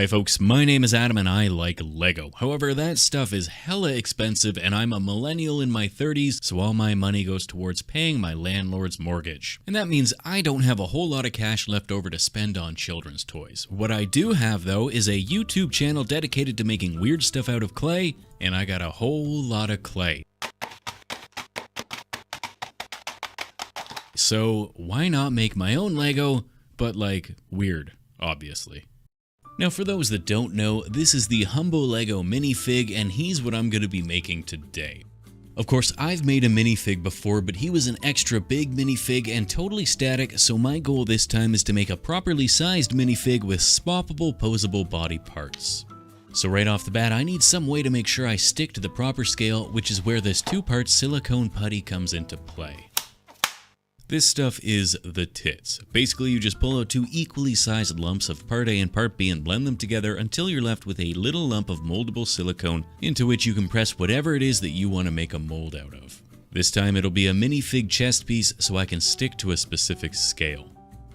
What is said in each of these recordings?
Hi folks, my name is Adam and I like Lego. However, that stuff is hella expensive and I'm a millennial in my 30s, so all my money goes towards paying my landlord's mortgage. And that means I don't have a whole lot of cash left over to spend on children's toys. What I do have though is a YouTube channel dedicated to making weird stuff out of clay, and I got a whole lot of clay. So why not make my own Lego, but like weird, obviously. Now for those that don't know, this is the Humbo Lego minifig and he's what I'm going to be making today. Of course, I've made a minifig before, but he was an extra big minifig and totally static, so my goal this time is to make a properly sized minifig with swappable, posable body parts. So right off the bat, I need some way to make sure I stick to the proper scale, which is where this 2-part silicone putty comes into play. This stuff is the tits. Basically, you just pull out 2 equally sized lumps of part A and part B and blend them together until you're left with a little lump of moldable silicone into which you can press whatever it is that you want to make a mold out of. This time it'll be a minifig chest piece so I can stick to a specific scale.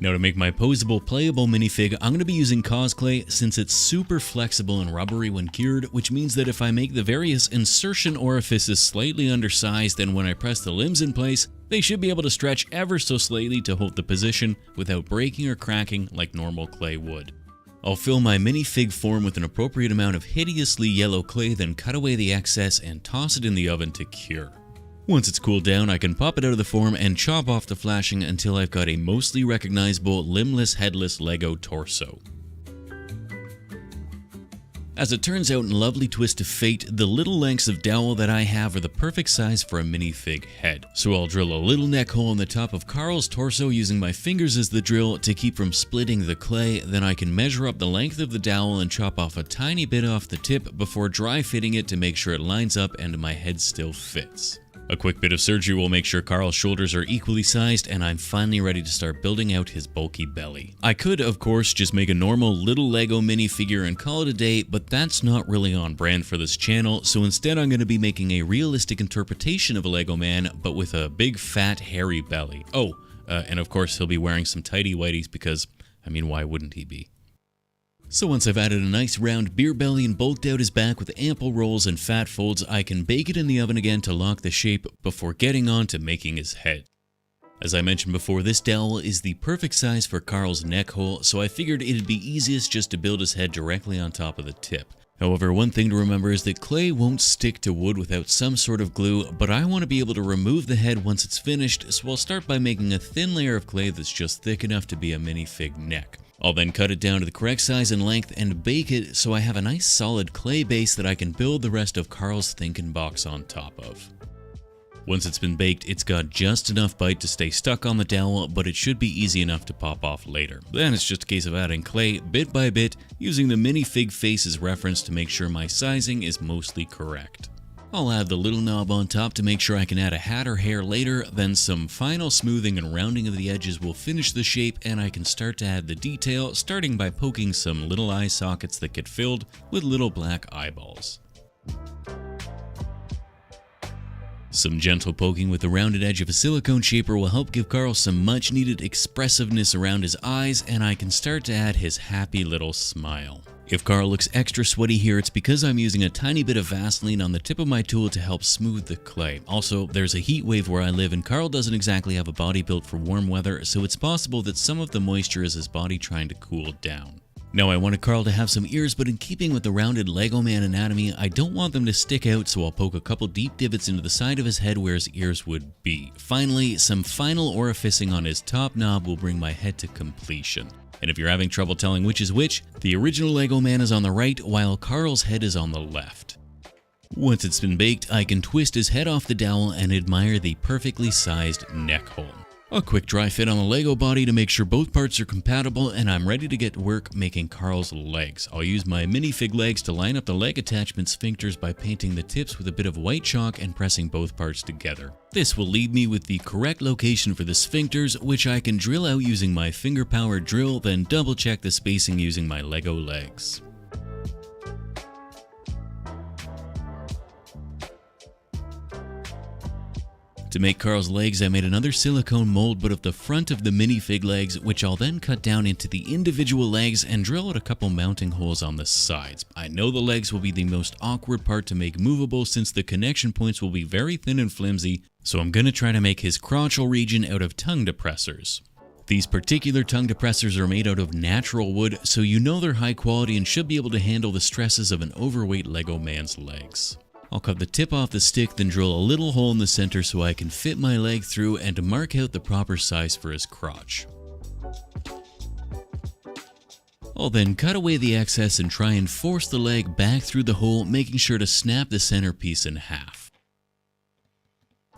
Now to make my posable, playable minifig, I'm going to be using cosclay since it's super flexible and rubbery when cured, which means that if I make the various insertion orifices slightly undersized, then when I press the limbs in place, they should be able to stretch ever so slightly to hold the position without breaking or cracking like normal clay would. I'll fill my minifig form with an appropriate amount of hideously yellow clay, then cut away the excess and toss it in the oven to cure. Once it's cooled down, I can pop it out of the form and chop off the flashing until I've got a mostly recognizable limbless, headless Lego torso. As it turns out, in a lovely twist of fate, the little lengths of dowel that I have are the perfect size for a minifig head. So I'll drill a little neck hole in the top of Carl's torso using my fingers as the drill to keep from splitting the clay, then I can measure up the length of the dowel and chop off a tiny bit off the tip before dry fitting it to make sure it lines up and my head still fits. A quick bit of surgery will make sure Carl's shoulders are equally sized and I'm finally ready to start building out his bulky belly. I could, of course, just make a normal little Lego minifigure and call it a day, but that's not really on brand for this channel, so instead I'm going to be making a realistic interpretation of a Lego man, but with a big fat hairy belly. And of course he'll be wearing some tighty whities because, why wouldn't he be? So once I've added a nice round beer belly and bulked out his back with ample rolls and fat folds, I can bake it in the oven again to lock the shape before getting on to making his head. As I mentioned before, this dowel is the perfect size for Carl's neck hole, so I figured it'd be easiest just to build his head directly on top of the tip. However, one thing to remember is that clay won't stick to wood without some sort of glue, but I want to be able to remove the head once it's finished, so I'll start by making a thin layer of clay that's just thick enough to be a minifig neck. I'll then cut it down to the correct size and length and bake it so I have a nice solid clay base that I can build the rest of Carl's thinking box on top of. Once it's been baked, it's got just enough bite to stay stuck on the dowel, but it should be easy enough to pop off later. Then it's just a case of adding clay bit by bit, using the minifig face as reference to make sure my sizing is mostly correct. I'll add the little knob on top to make sure I can add a hat or hair later, then some final smoothing and rounding of the edges will finish the shape and I can start to add the detail, starting by poking some little eye sockets that get filled with little black eyeballs. Some gentle poking with the rounded edge of a silicone shaper will help give Carl some much needed expressiveness around his eyes, and I can start to add his happy little smile. If Carl looks extra sweaty here, it's because I'm using a tiny bit of Vaseline on the tip of my tool to help smooth the clay. Also, there's a heat wave where I live and Carl doesn't exactly have a body built for warm weather, so it's possible that some of the moisture is his body trying to cool down. Now I wanted Carl to have some ears, but in keeping with the rounded Lego man anatomy, I don't want them to stick out, so I'll poke a couple deep divots into the side of his head where his ears would be. Finally, some final orificing on his top knob will bring my head to completion. And if you're having trouble telling which is which, the original Lego man is on the right while Carl's head is on the left. Once it's been baked, I can twist his head off the dowel and admire the perfectly sized neck hole. A quick dry fit on the Lego body to make sure both parts are compatible, and I'm ready to get to work making Carl's legs. I'll use my minifig legs to line up the leg attachment sphincters by painting the tips with a bit of white chalk and pressing both parts together. This will leave me with the correct location for the sphincters, which I can drill out using my finger-powered drill, then double check the spacing using my Lego legs. To make Carl's legs, I made another silicone mold but of the front of the minifig legs, which I'll then cut down into the individual legs and drill out a couple mounting holes on the sides. I know the legs will be the most awkward part to make movable since the connection points will be very thin and flimsy, so I'm going to try to make his crotchal region out of tongue depressors. These particular tongue depressors are made out of natural wood, so you know they're high quality and should be able to handle the stresses of an overweight Lego man's legs. I'll cut the tip off the stick, then drill a little hole in the center so I can fit my leg through and mark out the proper size for his crotch. I'll then cut away the excess and try and force the leg back through the hole, making sure to snap the centerpiece in half.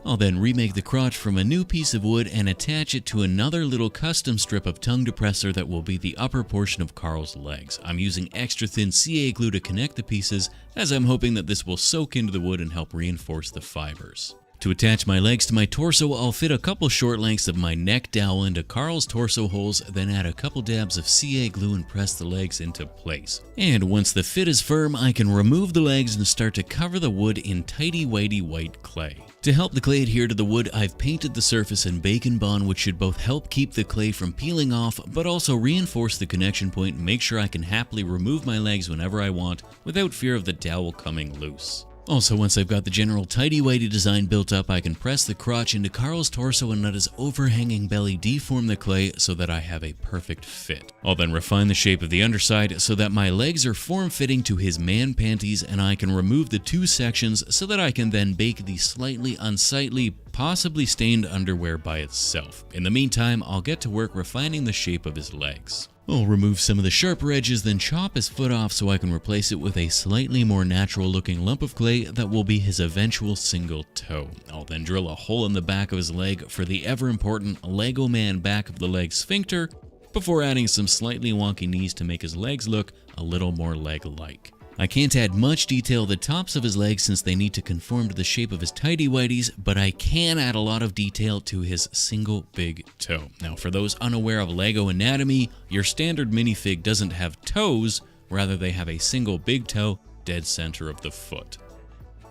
I'll then remake the crotch from a new piece of wood and attach it to another little custom strip of tongue depressor that will be the upper portion of Carl's legs. I'm using extra thin CA glue to connect the pieces, as I'm hoping that this will soak into the wood and help reinforce the fibers. To attach my legs to my torso, I'll fit a couple short lengths of my neck dowel into Carl's torso holes, then add a couple dabs of CA glue and press the legs into place. And once the fit is firm, I can remove the legs and start to cover the wood in tighty-whitey white clay. To help the clay adhere to the wood, I've painted the surface in Bacon Bond, which should both help keep the clay from peeling off, but also reinforce the connection point and make sure I can happily remove my legs whenever I want without fear of the dowel coming loose. Also, once I've got the general tighty-whitey design built up, I can press the crotch into Carl's torso and let his overhanging belly deform the clay so that I have a perfect fit. I'll then refine the shape of the underside so that my legs are form-fitting to his man panties, and I can remove the two sections so that I can then bake the slightly unsightly, possibly stained underwear by itself. In the meantime, I'll get to work refining the shape of his legs. I'll remove some of the sharper edges, then chop his foot off so I can replace it with a slightly more natural looking lump of clay that will be his eventual single toe. I'll then drill a hole in the back of his leg for the ever important Lego man back of the leg sphincter, before adding some slightly wonky knees to make his legs look a little more leg-like. I can't add much detail to the tops of his legs since they need to conform to the shape of his tighty-whities, but I can add a lot of detail to his single big toe. Now, for those unaware of Lego anatomy, your standard minifig doesn't have toes, rather they have a single big toe dead center of the foot.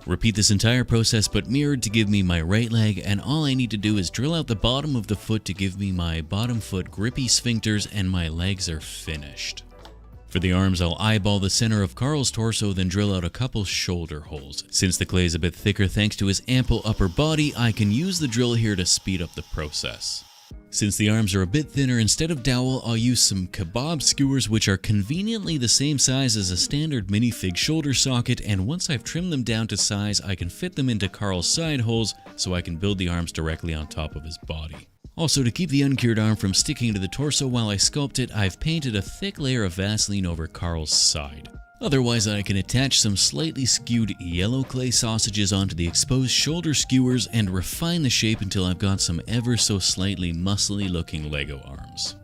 Repeat this entire process but mirrored to give me my right leg, and all I need to do is drill out the bottom of the foot to give me my bottom foot grippy sphincters, and my legs are finished. For the arms, I'll eyeball the center of Carl's torso, then drill out a couple shoulder holes. Since the clay is a bit thicker thanks to his ample upper body, I can use the drill here to speed up the process. Since the arms are a bit thinner, instead of dowel, I'll use some kebab skewers, which are conveniently the same size as a standard minifig shoulder socket, and once I've trimmed them down to size, I can fit them into Carl's side holes so I can build the arms directly on top of his body. Also, to keep the uncured arm from sticking to the torso while I sculpt it, I've painted a thick layer of Vaseline over Carl's side. Otherwise, I can attach some slightly skewed yellow clay sausages onto the exposed shoulder skewers and refine the shape until I've got some ever so slightly muscly looking Lego arms.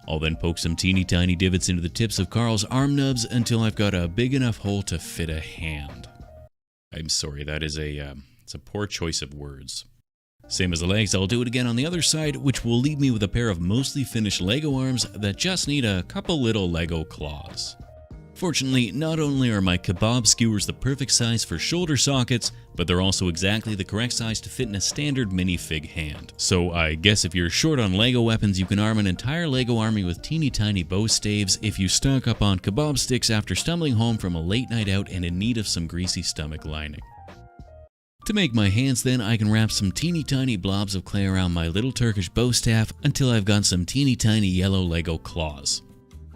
I'll then poke some teeny tiny divots into the tips of Carl's arm nubs until I've got a big enough hole to fit a hand. I'm sorry, that is it's a poor choice of words. Same as the legs, I'll do it again on the other side, which will leave me with a pair of mostly finished Lego arms that just need a couple little Lego claws. Fortunately, not only are my kebab skewers the perfect size for shoulder sockets, but they're also exactly the correct size to fit in a standard minifig hand. So I guess if you're short on Lego weapons, you can arm an entire Lego army with teeny tiny bow staves if you stock up on kebab sticks after stumbling home from a late night out and in need of some greasy stomach lining. To make my hands then, I can wrap some teeny tiny blobs of clay around my little Turkish bow staff until I've got some teeny tiny yellow Lego claws.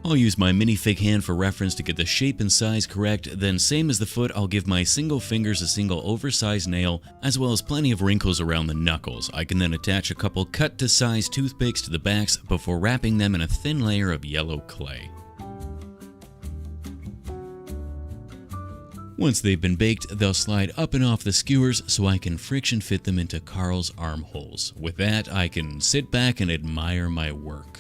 I'll use my minifig hand for reference to get the shape and size correct, then same as the foot, I'll give my single fingers a single oversized nail, as well as plenty of wrinkles around the knuckles. I can then attach a couple cut to size toothpicks to the backs before wrapping them in a thin layer of yellow clay. Once they've been baked, they'll slide up and off the skewers so I can friction fit them into Carl's armholes. With that, I can sit back and admire my work.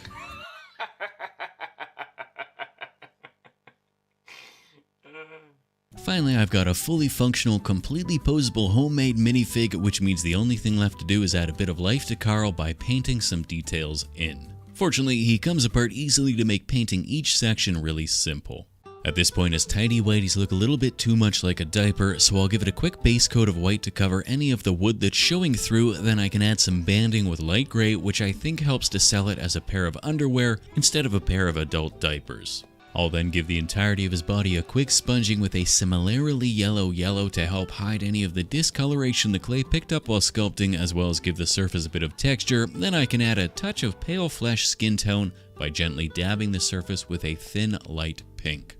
Finally, I've got a fully functional, completely posable homemade minifig, which means the only thing left to do is add a bit of life to Carl by painting some details in. Fortunately, he comes apart easily to make painting each section really simple. At this point, his tidy whities look a little bit too much like a diaper, so I'll give it a quick base coat of white to cover any of the wood that's showing through, then I can add some banding with light gray, which I think helps to sell it as a pair of underwear instead of a pair of adult diapers. I'll then give the entirety of his body a quick sponging with a similarly yellow to help hide any of the discoloration the clay picked up while sculpting, as well as give the surface a bit of texture. Then I can add a touch of pale flesh skin tone by gently dabbing the surface with a thin light pink.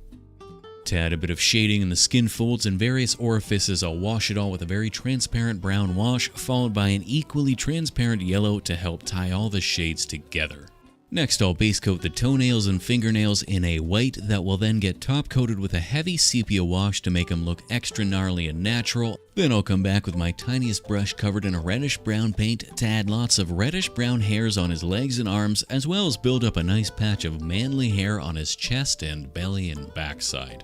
To add a bit of shading in the skin folds and various orifices, I'll wash it all with a very transparent brown wash, followed by an equally transparent yellow to help tie all the shades together. Next, I'll base coat the toenails and fingernails in a white that will then get top coated with a heavy sepia wash to make them look extra gnarly and natural. Then I'll come back with my tiniest brush covered in a reddish brown paint to add lots of reddish brown hairs on his legs and arms, as well as build up a nice patch of manly hair on his chest and belly and backside.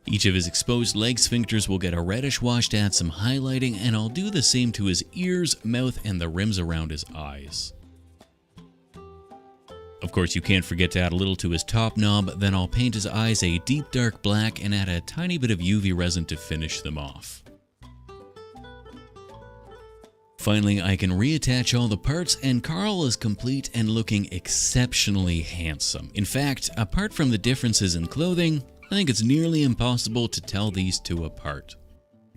Each of his exposed leg sphincters will get a reddish wash to add some highlighting, and I'll do the same to his ears, mouth, and the rims around his eyes. Of course, you can't forget to add a little to his top knob, then I'll paint his eyes a deep dark black and add a tiny bit of UV resin to finish them off. Finally, I can reattach all the parts, and Carl is complete and looking exceptionally handsome. In fact, apart from the differences in clothing, I think it's nearly impossible to tell these two apart.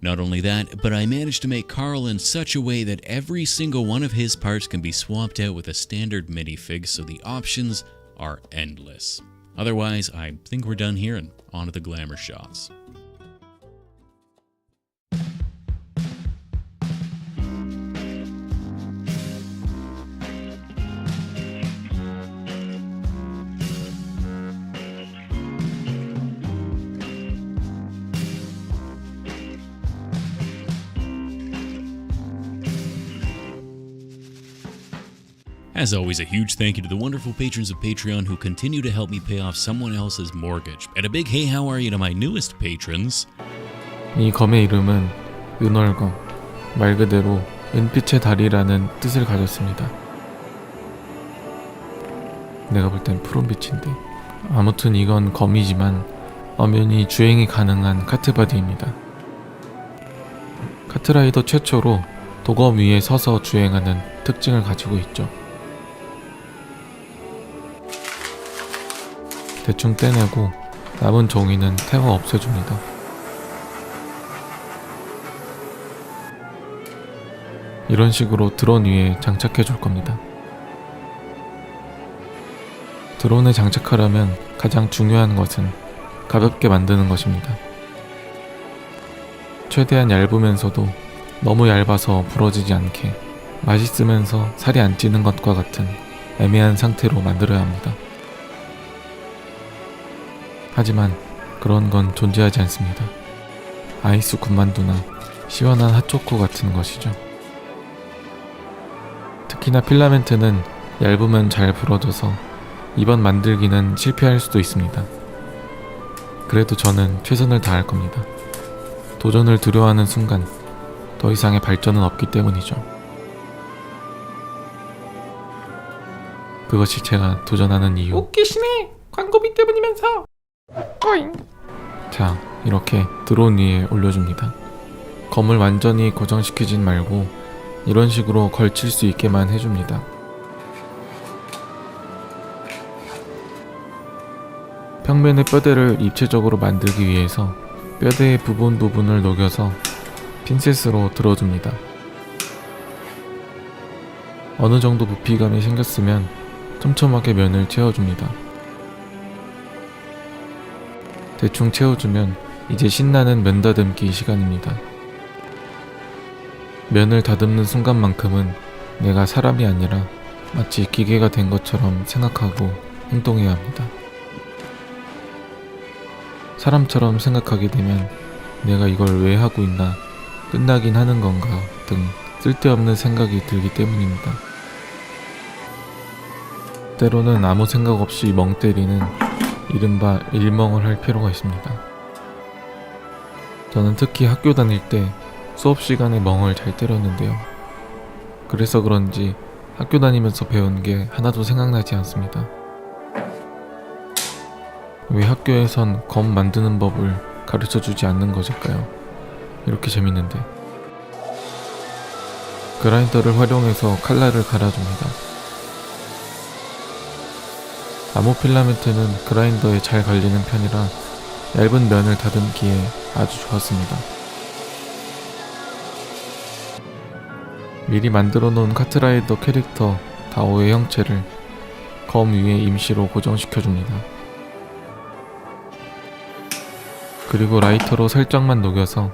Not only that, but I managed to make Carl in such a way that every single one of his parts can be swapped out with a standard minifig, so the options are endless. Otherwise, I think we're done here and on to the glamour shots. As always, a huge thank you to the wonderful patrons of Patreon who continue to help me pay off someone else's mortgage. And a big hey, how are you to my newest patrons. 이 검의 이름은 은월검, 말 그대로 은빛의 달이라는 뜻을 가졌습니다. 내가 볼 땐 푸른빛인데. 아무튼 이건 검이지만 엄연히 주행이 가능한 카트바디입니다. 카트라이더 최초로 도검 위에 서서 주행하는 특징을 가지고 있죠. 대충 떼내고 남은 종이는 태워 없애줍니다. 이런 식으로 드론 위에 장착해 줄 겁니다. 드론에 장착하려면 가장 중요한 것은 가볍게 만드는 것입니다. 최대한 얇으면서도 너무 얇아서 부러지지 않게, 맛있으면서 살이 안 찌는 것과 같은 애매한 상태로 만들어야 합니다. 하지만 그런 건 존재하지 않습니다. 아이스 군만두나 시원한 핫초코 같은 것이죠. 특히나 필라멘트는 얇으면 잘 부러져서 이번 만들기는 실패할 수도 있습니다. 그래도 저는 최선을 다할 겁니다. 도전을 두려워하는 순간 더 이상의 발전은 없기 때문이죠. 그것이 제가 도전하는 이유. 웃기시네. 광고비 때문이면서. 꼬잉. 자, 이렇게 드론 위에 올려줍니다. 검을 완전히 고정시키진 말고 이런 식으로 걸칠 수 있게만 해줍니다. 평면의 뼈대를 입체적으로 만들기 위해서 뼈대의 부분을 녹여서 핀셋으로 들어줍니다. 어느 정도 부피감이 생겼으면 촘촘하게 면을 채워줍니다. 대충 채워주면 이제 신나는 면 다듬기 시간입니다. 면을 다듬는 순간만큼은 내가 사람이 아니라 마치 기계가 된 것처럼 생각하고 행동해야 합니다. 사람처럼 생각하게 되면 내가 이걸 왜 하고 있나, 끝나긴 하는 건가 등 쓸데없는 생각이 들기 때문입니다. 때로는 아무 생각 없이 멍 때리는 이른바 일멍을 할 필요가 있습니다. 저는 특히 학교 다닐 때 수업 시간에 멍을 잘 때렸는데요. 그래서 그런지 학교 다니면서 배운 게 하나도 생각나지 않습니다. 왜 학교에선 검 만드는 법을 가르쳐주지 않는 것일까요? 이렇게 재밌는데. 그라인더를 활용해서 칼날을 갈아줍니다. 나무 필라멘트는 그라인더에 잘 갈리는 편이라 얇은 면을 다듬기에 아주 좋았습니다. 미리 만들어 놓은 카트라이더 캐릭터 다오의 형체를 검 위에 임시로 고정시켜줍니다. 그리고 라이터로 살짝만 녹여서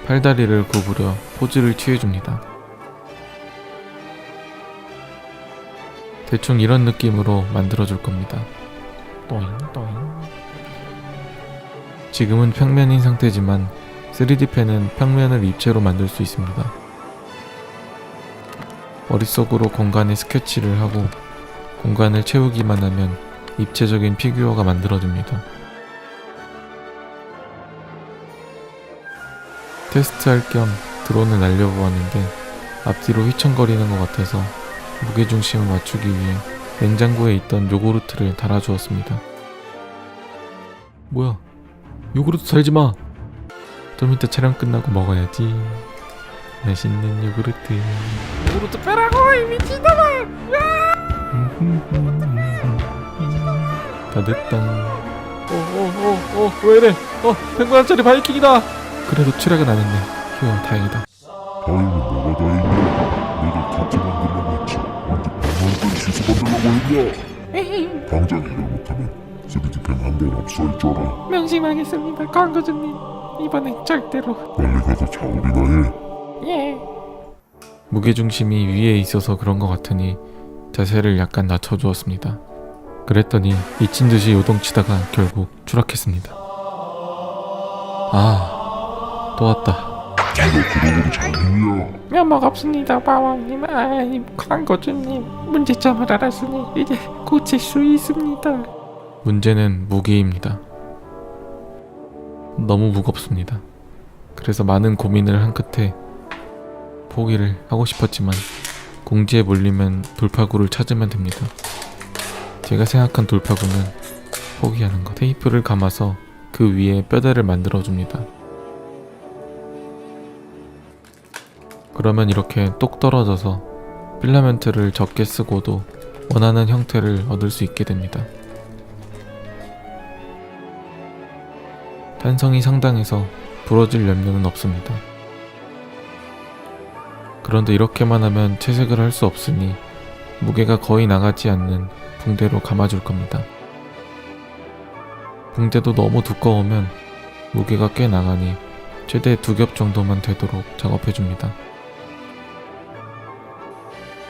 팔다리를 구부려 포즈를 취해줍니다. 대충 이런 느낌으로 만들어줄 겁니다. 또잉 또잉. 지금은 평면인 상태지만 3D펜은 평면을 입체로 만들 수 있습니다. 머릿속으로 공간에 스케치를 하고 공간을 채우기만 하면 입체적인 피규어가 만들어집니다. 테스트할 겸 드론을 날려보았는데 앞뒤로 휘청거리는 것 같아서 무게중심을 맞추기 위해 냉장고에 있던 요구르트를 달아주었습니다. 뭐야? 요구르트 살지마! 좀 이따 촬영 끝나고 먹어야지. 맛있는 요구르트. 요구르트 빼라고 이 미친놈아. 다 됐다. 왜 이래? 100만원짜리 바이킹이다! 그래도 출력은 안 했네. 휴, 다행이다. 다행히 뭐가 다행이야. 내가 같이 만들려고 했지. 언제 100만원짜리 시세 만들려고 했냐. 당장 일을 못하면 3D펜 한 대 없어있잖아. 명심하겠습니다, 광고주님. 이번엔 절대로. 빨리 가서 자울이나 해. 예. 무게중심이 위에 있어서 그런 것 같으니 자세를 약간 낮춰주었습니다. 그랬더니 미친듯이 요동치다가 결국 추락했습니다. 또 왔다. 네가 그러고도 장님이야. 면목 없습니다, 마왕님. 아니, 광고주님. 문제점을 알았으니 이제 고칠 수 있습니다. 문제는 무게입니다. 너무 무겁습니다. 그래서 많은 고민을 한 끝에 포기를 하고 싶었지만 공지에 몰리면 돌파구를 찾으면 됩니다. 제가 생각한 돌파구는 포기하는 것. 테이프를 감아서 그 위에 뼈대를 만들어줍니다. 그러면 이렇게 똑 떨어져서 필라멘트를 적게 쓰고도 원하는 형태를 얻을 수 있게 됩니다. 탄성이 상당해서 부러질 염려는 없습니다. 그런데 이렇게만 하면 채색을 할 수 없으니 무게가 거의 나가지 않는 붕대로 감아줄 겁니다. 붕대도 너무 두꺼우면 무게가 꽤 나가니 최대 2겹 정도만 되도록 작업해줍니다.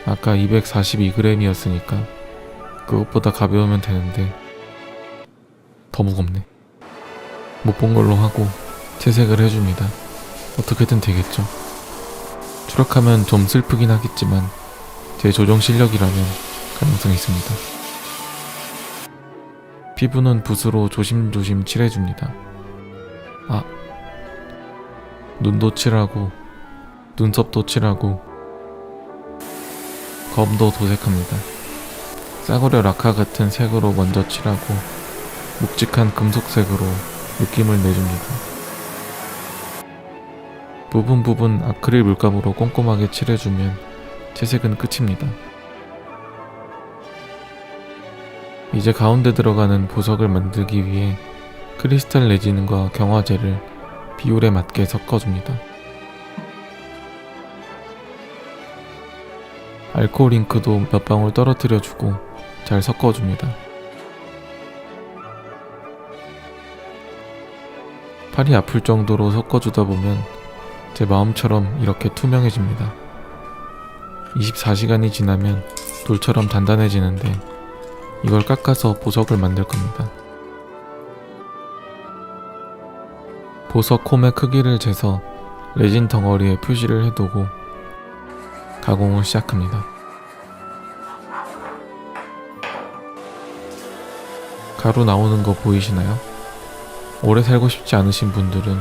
아까 242g이었으니까 그것보다 가벼우면 되는데 더 무겁네. 못 본 걸로 하고 채색을 해줍니다. 어떻게든 되겠죠. 추락하면 좀 슬프긴 하겠지만 제 조정 실력이라면 가능성이 있습니다. 피부는 붓으로 조심조심 칠해줍니다. 눈도 칠하고 눈썹도 칠하고 검도 도색합니다. 싸구려 라카 같은 색으로 먼저 칠하고 묵직한 금속색으로 느낌을 내줍니다. 부분 아크릴 물감으로 꼼꼼하게 칠해주면 채색은 끝입니다. 이제 가운데 들어가는 보석을 만들기 위해 크리스탈 레진과 경화제를 비율에 맞게 섞어줍니다. 알코올 잉크도 몇 방울 떨어뜨려주고 잘 섞어줍니다. 팔이 아플 정도로 섞어주다 보면 제 마음처럼 이렇게 투명해집니다. 24시간이 지나면 돌처럼 단단해지는데 이걸 깎아서 보석을 만들 겁니다. 보석 홈의 크기를 재서 레진 덩어리에 표시를 해두고 가공을 시작합니다. 가루 나오는 거 보이시나요? 오래 살고 싶지 않으신 분들은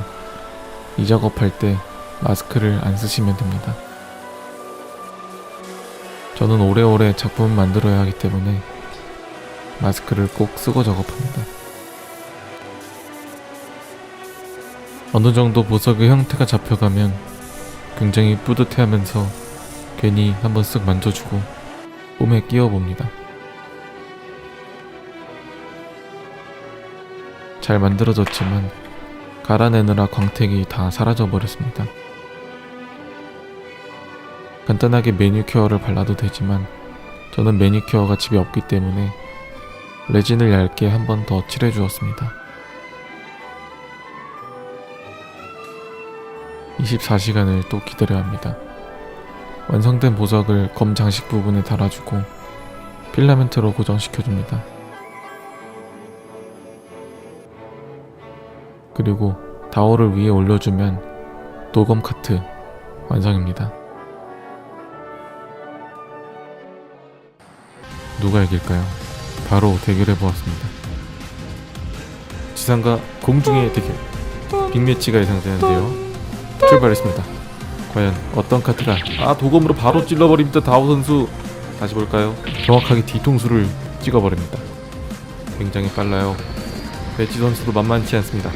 이 작업할 때 마스크를 안 쓰시면 됩니다. 저는 오래오래 작품을 만들어야 하기 때문에 마스크를 꼭 쓰고 작업합니다. 어느 정도 보석의 형태가 잡혀가면 굉장히 뿌듯해하면서 괜히 한번 쓱 만져주고 몸에 끼워봅니다. 잘 만들어졌지만 갈아내느라 광택이 다 사라져버렸습니다. 간단하게 매니큐어를 발라도 되지만 저는 매니큐어가 집에 없기 때문에 레진을 얇게 한 번 더 칠해주었습니다. 24시간을 또 기다려야 합니다. 완성된 보석을 검 장식 부분에 달아주고 필라멘트로 고정시켜줍니다. 그리고 다오를 위에 올려주면 도검 카트 완성입니다. 누가 이길까요? 바로 대결해보았습니다. 지상과 공중의 대결 빅매치가 예상되는데요. 출발했습니다. 과연 어떤 카트가 도검으로 바로 찔러버립니다. 다오 선수 다시 볼까요? 정확하게 뒤통수를 찍어버립니다. 굉장히 빨라요. 배지 선수도 만만치 않습니다.